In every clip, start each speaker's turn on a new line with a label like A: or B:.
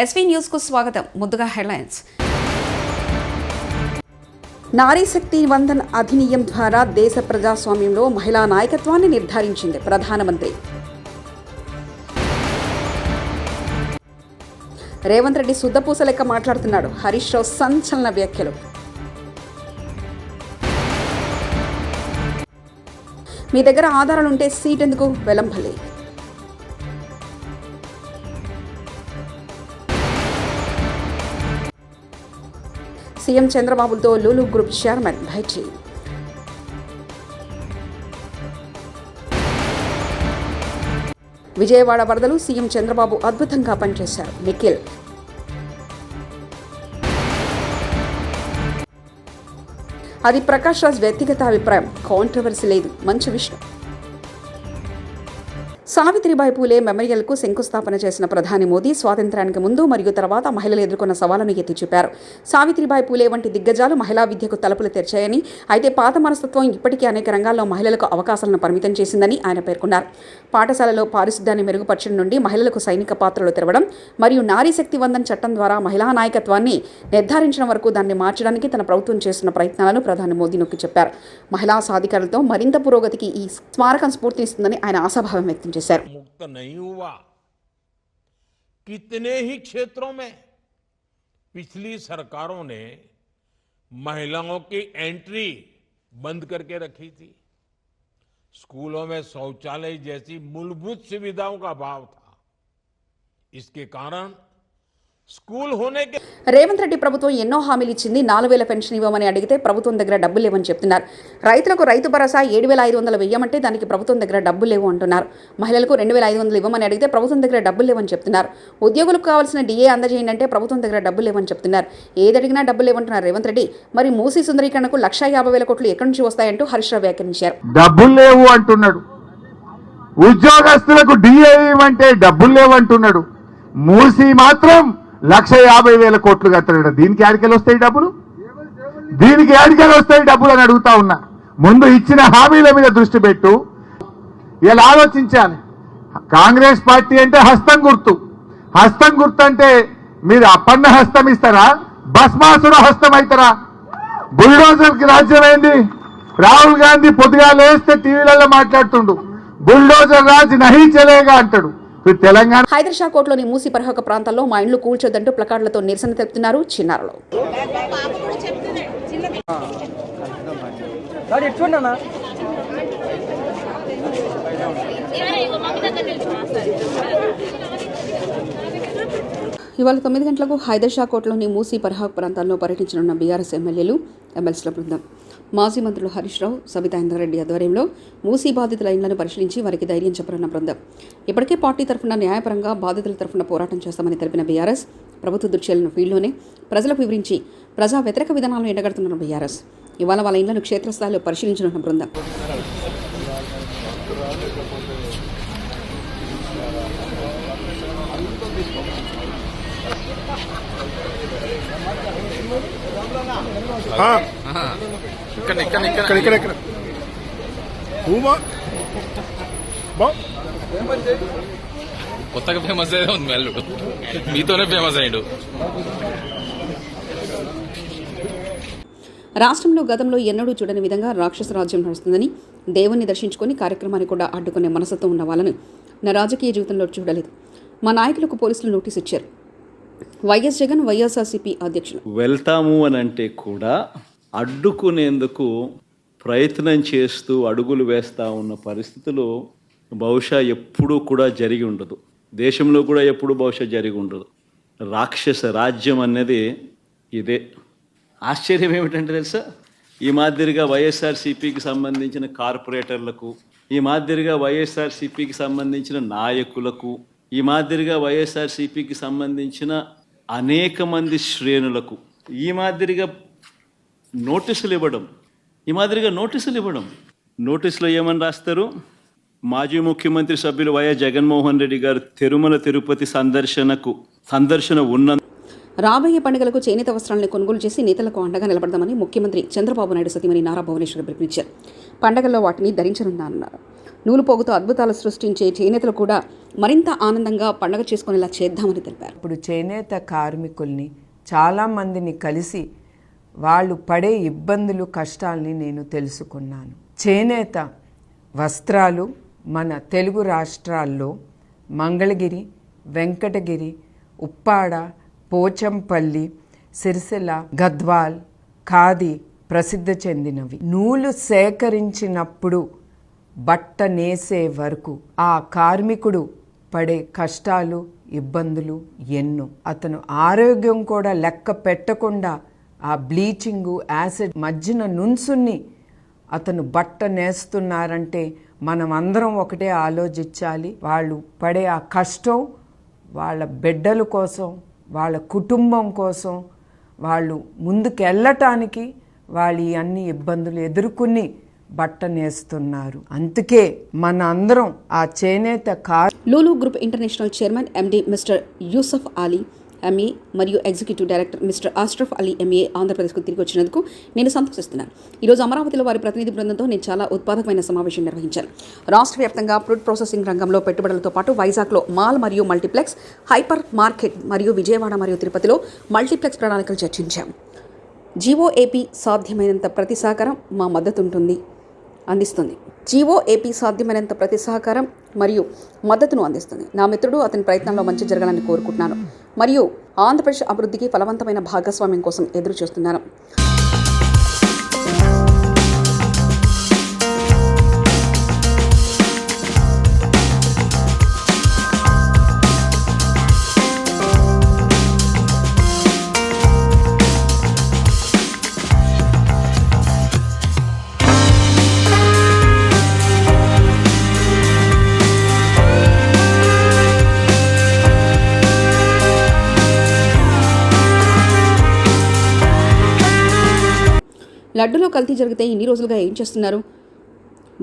A: SV news కు స్వాగతం. ముందుగా హెడ్లైన్స్. నారీ శక్తి వందన్ అధినియం ద్వారా దేశ ప్రజాస్వామ్యంలో మహిళా నాయకత్వాన్ని నిర్ధారించింది ప్రధానమంత్రి. రేవంత్ రెడ్డి శుద్ధపూస లెక్క మాట్లాడుతున్నాడు. హరీష్ రావు సంచలన వ్యాఖ్యలు. మీ దగ్గర ఆధారాలుంటే సీట్ ఎందుకు? వెలంపల్లి. సీఎం చంద్రబాబుతో లూలు గ్రూప్ చైర్మన్ భేటీ. విజయవాడ వరదలు సీఎం చంద్రబాబు అద్భుతంగా పనిచేశారు. నిఖిల్. అది ప్రకాష్ రాజ్ వ్యక్తిగత అభిప్రాయం, కాంట్రవర్సీ లేదు. మంచి విషయం. సావిత్రిబాయి పూలే మెమోరియల్కు శంకుస్థాపన చేసిన ప్రధాని మోదీ స్వాతంత్ర్యానికి ముందు మరియు తర్వాత మహిళలు ఎదుర్కొన్న సవాళ్లను ఎత్తి చూపారు. సావిత్రిబాయి పూలే వంటి దిగ్గజాలు మహిళా విద్యకు తలుపులు తెరిచాయని, అయితే పాత మనస్తత్వం ఇప్పటికీ అనేక రంగాల్లో మహిళలకు అవకాశాలను పరిమితం చేసిందని ఆయన పేర్కొన్నారు. పాఠశాలలో పారిశుద్ధ్యాన్ని మెరుగుపరచడం నుండి మహిళలకు సైనిక పాత్రలు తెరవడం మరియు నారీ శక్తి వందన్ చట్టం ద్వారా మహిళా నాయకత్వాన్ని నిర్ధారించడం వరకు దాన్ని మార్చడానికి తన ప్రభుత్వం చేస్తున్న ప్రయత్నాలను ప్రధాని మోదీ నొక్కి చెప్పారు. మహిళా సాధికారతతో మరింత పురోగతికి ఈ స్మారకం స్ఫూర్తినిస్తుందని ఆయన ఆశాభావం వ్యక్తం చేశారు.
B: मुक्त नहीं हुआ। कितने ही क्षेत्रों में पिछली सरकारों ने महिलाओं की एंट्री बंद करके रखी थी। स्कूलों में शौचालय जैसी मूलभूत सुविधाओं का अभाव था। इसके कारण
A: రేవంత్ రెడ్డి ప్రభుత్వం ఎన్నో హామీలు ఇచ్చింది. 4,000 పెన్షన్ ఇవ్వమని అడిగితే ప్రభుత్వం దగ్గర డబ్బులు లేవని చెప్తున్నారు. రైతులకు రైతు భరోసా 7,500 వెయ్యమంటే దానికి ప్రభుత్వం దగ్గర డబ్బులు లేవు అంటున్నారు. మహిళలకు 2,500 ఇవ్వమని అడిగితే ప్రభుత్వం దగ్గర డబ్బులు లేవని చెప్తున్నారు. ఉద్యోగులకు కావాల్సిన డిఏ అందజేయండి అంటే ప్రభుత్వం దగ్గర డబ్బులు లేవని చెప్తున్నారు. ఏదడిగినా డబ్బులు లేవంటున్నారు రేవంత్ రెడ్డి. మరి మూసీ సుందరీకరణకు 1,50,000 కోట్లు ఎక్కడి నుంచి వస్తాయంటూ హరీష్ రావు వ్యాఖ్యానించారు.
C: డబ్బులు లేవు అంటున్నాడు. ఉద్యోగస్తులకు డిఏ ఇవ్వమంటే డబ్బులు లేవు అంటున్నాడు. మూసీ మాత్రం 1,50,000 కోట్లు కట్టాడు. దీనికి ఆడికెళ్ళి వస్తాయి డబ్బులు? దీనికి ఆడికెళ్ళి వస్తాయి డబ్బులు అని అడుగుతా ఉన్నా. ముందు ఇచ్చిన హామీల మీద దృష్టి పెట్టు. ఇలా ఆలోచించాలి. కాంగ్రెస్ పార్టీ అంటే హస్తం గుర్తు. హస్తం గుర్తు అంటే మీరు అప్పన్న హస్తం ఇస్తారా, భస్మాసుర హస్తం అవుతారా? బుల్డోజర్కి రాజ్యం ఏంది? రాహుల్ గాంధీ పొద్దుగా లేస్తే టీవీలలో మాట్లాడుతుండు, బుల్డోజర్ రాజ్ నహీ చలేగా అంటాడు. తెలంగాణ
A: హైదర్ కోట్లోని మూసి పరిహక ప్రాంతాల్లో మా ఇండ్లు కూల్చొద్దంటూ ప్లకార్డులతో నిరసన తెలుపుతున్నారు చిన్నారులు. ఇవాళ 9 గంటలకు హైదర్ కోట్లోని మూసి పరిహక ప్రాంతాల్లో పర్యటించనున్న బీఆర్ఎస్ ఎమ్మెల్యేలు, ఎమ్మెల్సీల బృందం. మాజీ మంత్రులు హరీష్ రావు, సబితా ఇంద్రారెడ్డి ఆధ్వర్యంలో మూసీ బాధితుల ఇండ్లను పరిశీలించి వారికి ధైర్యం చెప్పనున్న బృందం. ఇప్పటికే పార్టీ తరఫున న్యాయపరంగా బాధితుల తరఫున పోరాటం చేస్తామని తెలిపిన బీఆర్ఎస్ ప్రభుత్వ దృశ్యాలను ఫీల్డ్లోనే ప్రజలకు వివరించి ప్రజా వ్యతిరేక విధానాలను ఎండగడుతున్న బీఆర్ఎస్ ఇవాళ వాళ్ళ ఇండ్లను క్షేత్రస్థాయిలో పరిశీలించనున్న బృందం.
D: కొత్తగా ఫేమస్ అయ్యే ఉంది అల్లుడు, మీతోనే ఫేమస్ అయ్యాడు.
A: రాష్ట్రంలో గతంలో ఎన్నడూ చూడని విధంగా రాక్షస రాజ్యం నడుస్తుందని, దేవుణ్ణి దర్శించుకొని కార్యక్రమాన్ని కూడా అడ్డుకునే మనసత్వం ఉన్న వాళ్ళను నా రాజకీయ జీవితంలో చూడలేదు. మా నాయకులకు పోలీసులు నోటీస్ ఇచ్చారు. వైఎస్ జగన్ వైఎస్ఆర్సీపీ అధ్యక్షులు.
E: వెళ్తాము అని అంటే కూడా అడ్డుకునేందుకు ప్రయత్నం చేస్తూ అడుగులు వేస్తూ ఉన్న పరిస్థితులు బహుశా ఎప్పుడూ కూడా జరిగి ఉండదు. దేశంలో కూడా ఎప్పుడు బహుశా జరిగి ఉండదు. రాక్షస రాజ్యం అనేది ఇదే. ఆశ్చర్యం ఏమిటంటే తెలుసా, ఈ మాదిరిగా వైఎస్ఆర్సీపీకి సంబంధించిన కార్పొరేటర్లకు, ఈ మాదిరిగా వైఎస్ఆర్సీపీకి సంబంధించిన నాయకులకు, ఈ మాదిరిగా వైఎస్ఆర్సీపీకి సంబంధించిన అనేక మంది శ్రేణులకు ఈ మాదిరిగా నోటీసులు ఇవ్వడం, నోటీసులో ఏమని రాస్తారు? మాజీ ముఖ్యమంత్రి సభ్యులు వైఎస్ జగన్మోహన్ రెడ్డి గారు తిరుమల తిరుపతి సందర్శన ఉన్న
A: రాబోయే పండుగలకు చేనేత వస్త్రాలను కొనుగోలు చేసి నేతలకు అండగా నిలబడదామని ముఖ్యమంత్రి చంద్రబాబు నాయుడు సతీమణి నారా భువనేశ్వర్ పిలుపునిచ్చారు. పండుగల్లో వాటిని ధరించనున్నారన్నారు. నూలు పోగుతో అద్భుతాలు సృష్టించే చేనేతలు కూడా మరింత ఆనందంగా పండగ చేసుకునేలా చేద్దామని తెలిపారు.
F: ఇప్పుడు చేనేత కార్మికుల్ని చాలామందిని కలిసి వాళ్ళు పడే ఇబ్బందులు కష్టాలని నేను తెలుసుకున్నాను. చేనేత వస్త్రాలు మన తెలుగు రాష్ట్రాల్లో మంగళగిరి, వెంకటగిరి, ఉప్పాడ, పోచంపల్లి, సిరిసిల్ల, గద్వాల్, ఖాదీ ప్రసిద్ధి చెందినవి. నూలు సేకరించినప్పుడు బట్ట నేసే వరకు ఆ కార్మికుడు పడే కష్టాలు, ఇబ్బందులు ఎన్నో. అతను ఆరోగ్యం కూడా లెక్క పెట్టకుండా ఆ బ్లీచింగు, యాసిడ్ మధ్యన నుంచుని అతను బట్ట నేస్తున్నారంటే మనం అందరం ఒకటే ఆలోచించాలి. వాళ్ళు పడే ఆ కష్టం వాళ్ళ బిడ్డల కోసం, వాళ్ళ కుటుంబం కోసం, వాళ్ళు ముందుకెళ్ళటానికి వాళ్ళు ఈ అన్ని ఇబ్బందులు ఎదుర్కొని బట్ట నేస్తున్నారు. అందుకే మన అందరం ఆ చేనేత
A: Lulu group international chairman MD mister Yusuf Ali MA మరియు executive director mister Ashraf Ali MA ఆంధ్రప్రదేశ్కు తిరిగి వచ్చినందుకు నేను సంతోషిస్తున్నాను. ఈరోజు అమరావతిలో వారి ప్రతినిధి బృందంతో నేను చాలా ఉత్పాదకమైన సమావేశం నిర్వహించాను. రాష్ట్ర వ్యాప్తంగా ఫుడ్ ప్రాసెసింగ్ రంగంలో పెట్టుబడులతో పాటు వైజాగ్లో మాల్ మరియు మల్టీప్లెక్స్, హైపర్ మార్కెట్ మరియు విజయవాడ మరియు తిరుపతిలో మల్టీప్లెక్స్ ప్రణాళికలు చర్చించాము. జీఓఏపీ సాధ్యమైనంత ప్రతి సహకారం మా మద్దతు అందిస్తుంది. జీఓఏపీ సాధ్యమైనంత ప్రతి సహకారం మరియు మద్దతును అందిస్తుంది. నా మిత్రుడు అతని ప్రయత్నంలో మంచి జరగాలని కోరుకుంటున్నాను మరియు ఆంధ్రప్రదేశ్ అభివృద్ధికి ఫలవంతమైన భాగస్వామ్యం కోసం ఎదురు చూస్తున్నాను. లడ్డులో కల్తీ జరిగితే ఇన్ని రోజులుగా ఏం చేస్తున్నారు?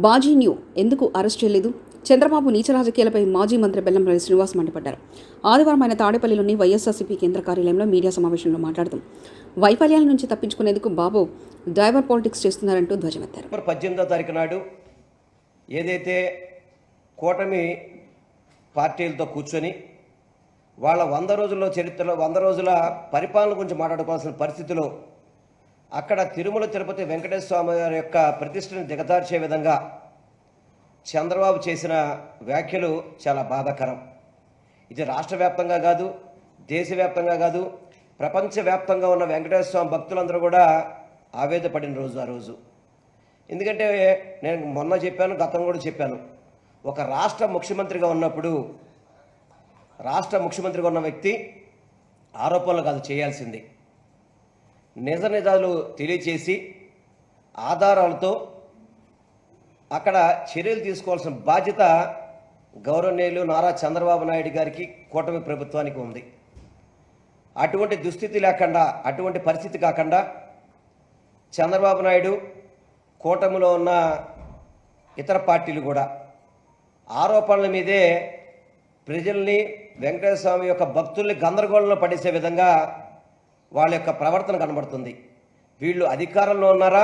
A: బాజీ న్యూ ఎందుకు అరెస్ట్ చేయలేదు? చంద్రబాబు నీచ రాజకీయాలపై మాజీ మంత్రి బెల్లంపల్లి శ్రీనివాస్ మండిపడ్డారు. ఆదివారం ఆయన తాడేపల్లిలోని వైఎస్ఆర్సీపీ కేంద్ర కార్యాలయంలో మీడియా సమావేశంలో మాట్లాడుతూ వైఫల్యాల నుంచి తప్పించుకునేందుకు బాబు డ్రైవర్ పాలిటిక్స్ చేస్తున్నారంటూ ధ్వజమెత్తారు.
G: 18వ తారీఖు నాడు ఏదైతే కూటమి పార్టీలతో కూర్చొని వాళ్ళ 100 రోజుల్లో చరిత్రలో 100 రోజుల పరిపాలన గురించి మాట్లాడుకోవాల్సిన పరిస్థితిలో అక్కడ తిరుమల తిరుపతి వెంకటేశ్వర స్వామి వారి యొక్క ప్రతిష్టను దిగజార్చే విధంగా చంద్రబాబు చేసిన వ్యాఖ్యలు చాలా బాధాకరం. ఇది రాష్ట్ర వ్యాప్తంగా కాదు, దేశవ్యాప్తంగా కాదు, ప్రపంచవ్యాప్తంగా ఉన్న వెంకటేశ్వర స్వామి భక్తులందరూ కూడా ఆవేదపడిన రోజు ఆ రోజు. ఎందుకంటే నేను మొన్న చెప్పాను, గతం కూడా చెప్పాను, ఒక రాష్ట్ర ముఖ్యమంత్రిగా ఉన్న వ్యక్తి ఆరోపణలు కాదు చేయాల్సింది, నిజాలు తెలియచేసి ఆధారాలతో అక్కడ చర్యలు తీసుకోవాల్సిన బాధ్యత గౌరవనీయులు నారా చంద్రబాబు నాయుడు గారికి, కూటమి ప్రభుత్వానికి ఉంది. అటువంటి దుస్థితి లేకుండా, అటువంటి పరిస్థితి కాకుండా చంద్రబాబు నాయుడు, కూటమిలో ఉన్న ఇతర పార్టీలు కూడా ఆరోపణల మీదే ప్రజల్ని, వెంకటేశ్వర స్వామి యొక్క భక్తుల్ని గందరగోళంలో పడేసే విధంగా వాళ్ళ యొక్క ప్రవర్తన కనబడుతుంది. వీళ్ళు అధికారంలో ఉన్నారా,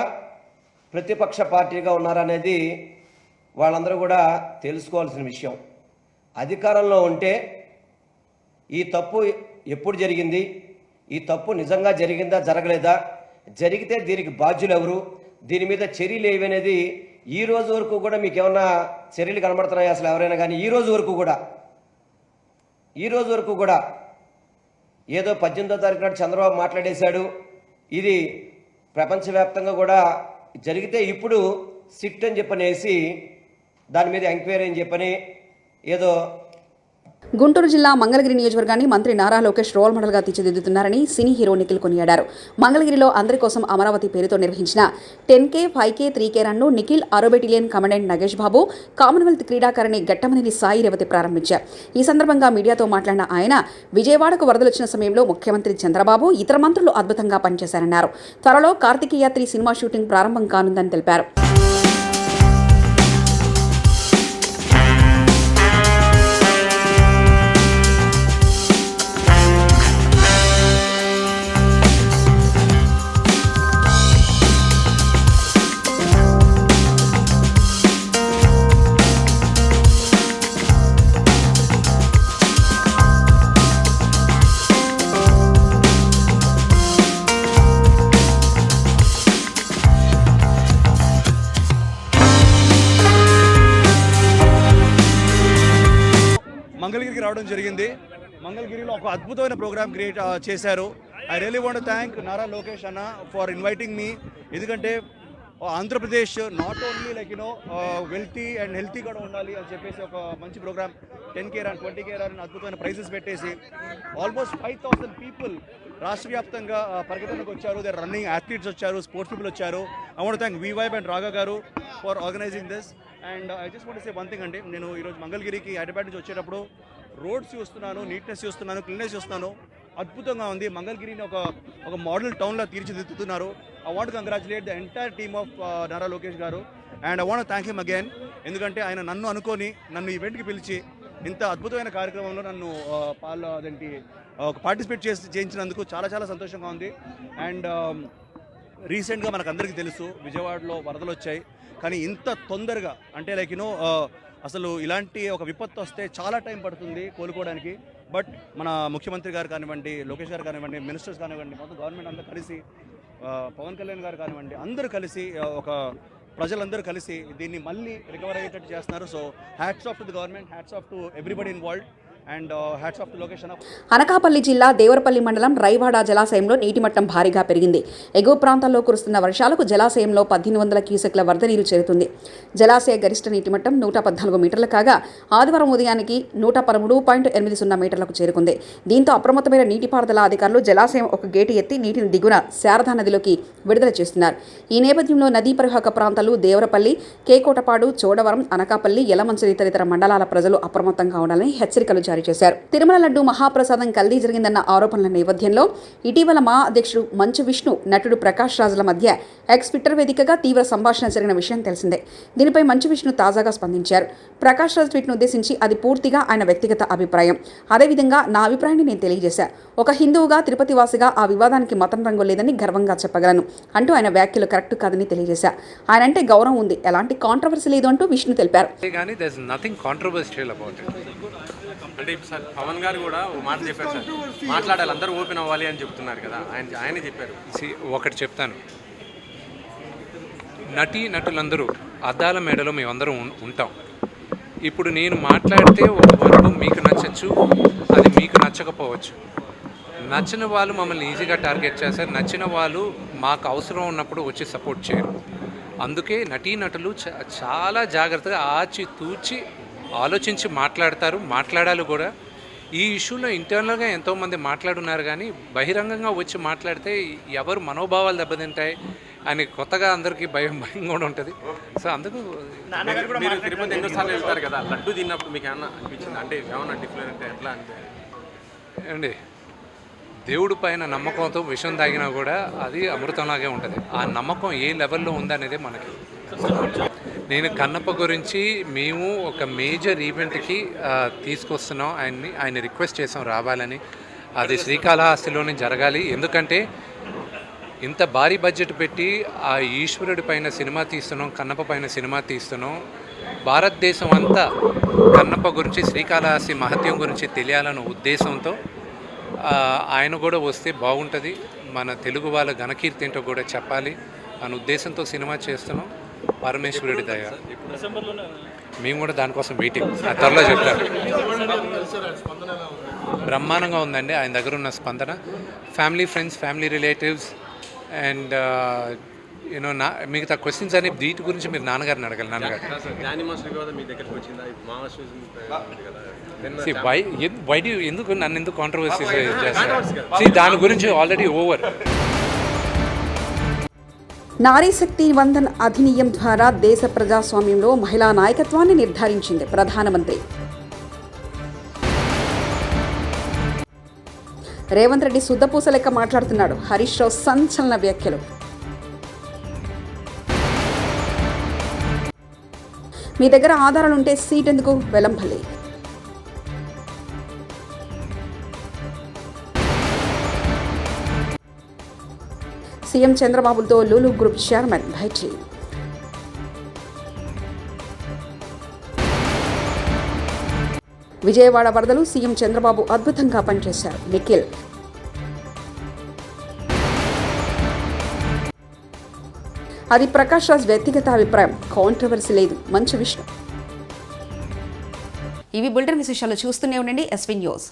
G: ప్రతిపక్ష పార్టీగా ఉన్నారా అనేది వాళ్ళందరూ కూడా తెలుసుకోవాల్సిన విషయం. అధికారంలో ఉంటే ఈ తప్పు ఎప్పుడు జరిగింది, ఈ తప్పు నిజంగా జరిగిందా జరగలేదా, జరిగితే దీనికి బాధ్యులు ఎవరు, దీని మీద చర్యలు ఏవనేది ఈ రోజు వరకు కూడా మీకు ఏమన్నా చర్యలు కనబడుతున్నాయి అసలు ఎవరైనా కానీ? ఈ రోజు వరకు కూడా ఏదో 18వ తారీఖు నాడు చంద్రబాబు మాట్లాడేశాడు, ఇది ప్రపంచవ్యాప్తంగా కూడా జరిగితే ఇప్పుడు సిట్ అని చెప్పనేసి దాని మీద ఎంక్వైరీ అని చెప్పని ఏదో.
A: గుంటూరు జిల్లా మంగళగిరి నియోజకవర్గాన్ని మంత్రి నారా లోకేష్ రోల్ మోడల్గా తీర్చిదిద్దుతున్నారని సినీ హీరో నిఖిల్ కొనియాడారు. మంగళగిరిలో అందరి కోసం అమరావతి పేరుతో నిర్వహించిన 10K, 5K, 3K run Nikhil, ఆరోబెటిలియన్ కమాండెంట్ నగేష్ బాబు, కామన్వెల్త్ క్రీడాకారిణి ఘట్టమనేని సాయి రేవతి ప్రారంభించారు. ఈ సందర్భంగా మీడియాతో మాట్లాడిన ఆయన విజయవాడకు వరదలొచ్చిన సమయంలో ముఖ్యమంత్రి చంద్రబాబు, ఇతర మంత్రులు అద్భుతంగా పనిచేశారన్నారు. త్వరలో కార్తికేయ 3 సినిమా షూటింగ్ ప్రారంభం కానుందని తెలిపారు.
H: రావడం జరిగింది. మంగళగిరిలో ఒక అద్భుతమైన ప్రోగ్రామ్ క్రియేట్ చేశారు. I really want thank Nara Lokesh అన్న ఫర్ ఇన్వైటింగ్ మీ. ఎందుకంటే Andhra Pradesh not only wealthy and healthy కూడా ఉండాలి అని చెప్పేసి ఒక మంచి program 10K run 20K run అద్భుతమైన ప్రైజెస్ పెట్టేసి ఆల్మోస్ట్ 5,000 పీపుల్ రాష్ట్ర వ్యాప్తంగా పరిగెత్తడానికి వచ్చారు. దే రన్నింగ్ అథ్లీట్స్ వచ్చారు, స్పోర్ట్స్ పీపుల్ వచ్చారు. I want thank Vivibe and Raga garu for organizing this. And I just want say one thing అండి, నేను ఈరోజు మంగళగిరికి హైదరాబాద్ నుంచి వచ్చేటప్పుడు రోడ్స్ చూస్తున్నాను, నీట్నెస్ చూస్తున్నాను, క్లీన్నెస్ చూస్తున్నాను. అద్భుతంగా ఉంది. మంగళగిరిని ఒక మోడల్ టౌన్లో తీర్చిదిద్దుతున్నారు. I want congratulate the entire team of Nara Lokesh garu and I want thank him again. ఎందుకంటే ఆయన నన్ను అనుకొని నన్ను ఈవెంట్కి పిలిచి ఇంత అద్భుతమైన కార్యక్రమంలో నన్ను పార్టిసిపేట్ చేయించినందుకు చాలా చాలా సంతోషంగా ఉంది. అండ్ రీసెంట్గా మనకు అందరికీ తెలుసు విజయవాడలో వరదలు వచ్చాయి. కానీ ఇంత తొందరగా అంటే అసలు ఇలాంటి ఒక విపత్తు వస్తే చాలా టైం పడుతుంది కోలుకోవడానికి. బట్ మన ముఖ్యమంత్రి గారు కానివ్వండి, లోకేష్ గారు కానివ్వండి, మినిస్టర్స్ కానివ్వండి, మొత్తం గవర్నమెంట్ అందరూ కలిసి, పవన్ కళ్యాణ్ గారు కానివ్వండి, అందరూ కలిసి ప్రజలందరూ కలిసి దీన్ని మళ్ళీ రికవర్ అయ్యేటట్టు చేస్తున్నారు. So hats off to the government, hats off to everybody involved and hats off to location.
A: Anakapalli జిల్లా దేవరపల్లి మండలం రైవాడ జలాశయంలో నీటి మట్టం భారీగా పెరిగింది. ఎగువ ప్రాంతాల్లో కురుస్తున్న వర్షాలకు జలాశయంలో 1800 క్యూసెక్ల వరద నీరు చేరుతుంది. జలాశయ గరిష్ట నీటి మట్టం 114 మీటర్లు కాగా ఆదివారం ఉదయానికి 113.80 మీటర్లకు చేరుకుంది. దీంతో అప్రమత్తమైన నీటిపారుదల అధికారులు జలాశయం ఒక గేటు ఎత్తి నీటిని దిగున శారదా నదిలోకి విడుదల చేస్తున్నారు. ఈ నేపథ్యంలో నదీ పరివాహక ప్రాంతాలు దేవరపల్లి, కేకోటపాడు, చోడవరం, అనకాపల్లి, యలమంచిలి తదితర మండలాల ప్రజలు అప్రమత్తంగా ఉండాలని హెచ్చరికలు జారీ చేశారు. తిరుమల లడ్డు మహాప్రసాదం కల్తీ జరిగిందన్న ఆరోపణల నేపథ్యంలో ఇటీవల మా అధ్యక్షుడు మంచు విష్ణు, నటుడు ప్రకాష్ రాజుల మధ్య ఎక్స్ ట్విట్టర్ వేదికగా తీవ్ర సంభాషణ జరిగిన విషయం తెలిసిందే. దీనిపై మంచు విష్ణు తాజాగా స్పందించారు. ప్రకాష్ రాజు ట్వీట్ను ఉద్దేశించి అది పూర్తిగా ఆయన వ్యక్తిగత అభిప్రాయం. అదేవిధంగా నా అభిప్రాయాన్ని నేను తెలియజేశా. ఒక హిందువుగా, తిరుపతి వాసిగా ఆ వివాదానికి మతం రంగు లేదని గర్వంగా చెప్పగలను అంటూ ఆయన వ్యాఖ్యలు కరెక్ట్ కాదని తెలియజేశా. ఆయన అంటే గౌరవం ఉంది, ఎలాంటి కాంట్రవర్సీ లేదు అంటూ విష్ణు తెలిపారు.
I: అంటే సార్ పవన్ గారు కూడా మాట చెప్పారు సార్, మాట్లాడాలి, అందరూ ఓపెన్ అవ్వాలి అని చెప్తున్నారు కదా, ఆయన చెప్పారు.
D: ఒకటి చెప్తాను, నటులందరూ అద్దాల మేడలో మేమందరం ఉంటాం. ఇప్పుడు నేను మాట్లాడితే ఒక వరకు మీకు నచ్చచ్చు, అది మీకు నచ్చకపోవచ్చు. నచ్చిన వాళ్ళు మమ్మల్ని ఈజీగా టార్గెట్ చేస్తారు, నచ్చిన వాళ్ళు మాకు అవసరం ఉన్నప్పుడు వచ్చి సపోర్ట్ చేయరు. అందుకే నటులు చాలా జాగ్రత్తగా ఆచితూచి ఆలోచించి మాట్లాడాలి కూడా. ఈ ఇష్యూలో ఇంటర్నల్గా ఎంతోమంది మాట్లాడున్నారు, కానీ బహిరంగంగా వచ్చి మాట్లాడితే ఎవరు మనోభావాలు దెబ్బతింటాయి అని కొత్తగా అందరికీ భయం కూడా ఉంటుంది. సో అందుకు
I: మీరు తిరుపతి ఎన్నోసార్లు వెళ్తారు కదా, లడ్డు తిన్నప్పుడు మీకు ఏమన్నా అనిపించింది? అంటే ఏమన్నా డిఫరెంట్ ఎట్లా అంటే
D: ఏమండి, దేవుడి పైన నమ్మకంతో విషం తాగినా కూడా అది అమృతంలాగే ఉంటుంది. ఆ నమ్మకం ఏ లెవెల్లో ఉందనేదే మనకి. నేను కన్నప్ప గురించి మేము ఒక మేజర్ ఈవెంట్కి తీసుకొస్తున్నాం ఆయన రిక్వెస్ట్ చేసాం రావాలని. అది శ్రీకాళహస్తిలోనే జరగాలి. ఎందుకంటే ఇంత భారీ బడ్జెట్ పెట్టి ఆ ఈశ్వరుడి పైన సినిమా తీస్తున్నాం, కన్నప్ప పైన సినిమా తీస్తున్నాం. భారతదేశం అంతా కన్నప్ప గురించి, శ్రీకాళహస్తి మహత్యం గురించి తెలియాలన్న ఉద్దేశంతో ఆయన కూడా వస్తే బాగుంటుంది, మన తెలుగు వాళ్ళ ఘనకీర్తి ఏంటో కూడా చెప్పాలి అనే ఉద్దేశంతో సినిమా చేస్తున్నాం. పరమేశ్వరుడి దయ. మేము కూడా దానికోసం వెయిటింగ్. త్వరలో చెప్తారు. బ్రహ్మాండంగా ఉందండి ఆయన దగ్గర ఉన్న స్పందన. Family, friends, family relatives and మిగతా క్వశ్చన్స్ అనే వీటి గురించి మీరు నాన్నగారిని అడగాలి. నాన్నగారు ఎందుకు నన్ను ఎందుకు కాంట్రవర్సీ చేస్తారు? దాని గురించి ఆల్రెడీ ఓవర్.
A: నారీ శక్తి వందన్ అధినియం ద్వారా దేశ ప్రజాస్వామ్యంలో మహిళా నాయకత్వాన్ని నిర్ధారించింది ప్రధానమంత్రి రేవంత్ రెడ్డి. సుద్దపూస లెక్క మాట్లాడుతున్నాడు. హరీష్ రావు సంచలన వ్యాఖ్యలు. మీ దగ్గర ఆధారాలుంటే సీట్ ఎందుకు? వెలంపల్లి. సీఎం చంద్రబాబుతో లూలు గ్రూప్ చైర్మన్ భేటీ. విజయవాడ వరదలు సీఎం చంద్రబాబు అద్భుతంగా పనిచేశారు. నిఖిల్. అది ప్రకాష్ రాజ్ వ్యక్తిగత అభిప్రాయం, కాంట్రవర్సీ లేదు. మంచు విష్ణు. ఇవి బులెటిన్ విశేషాలు. చూస్తూనే ఉండండి ఎస్వీ న్యూస్.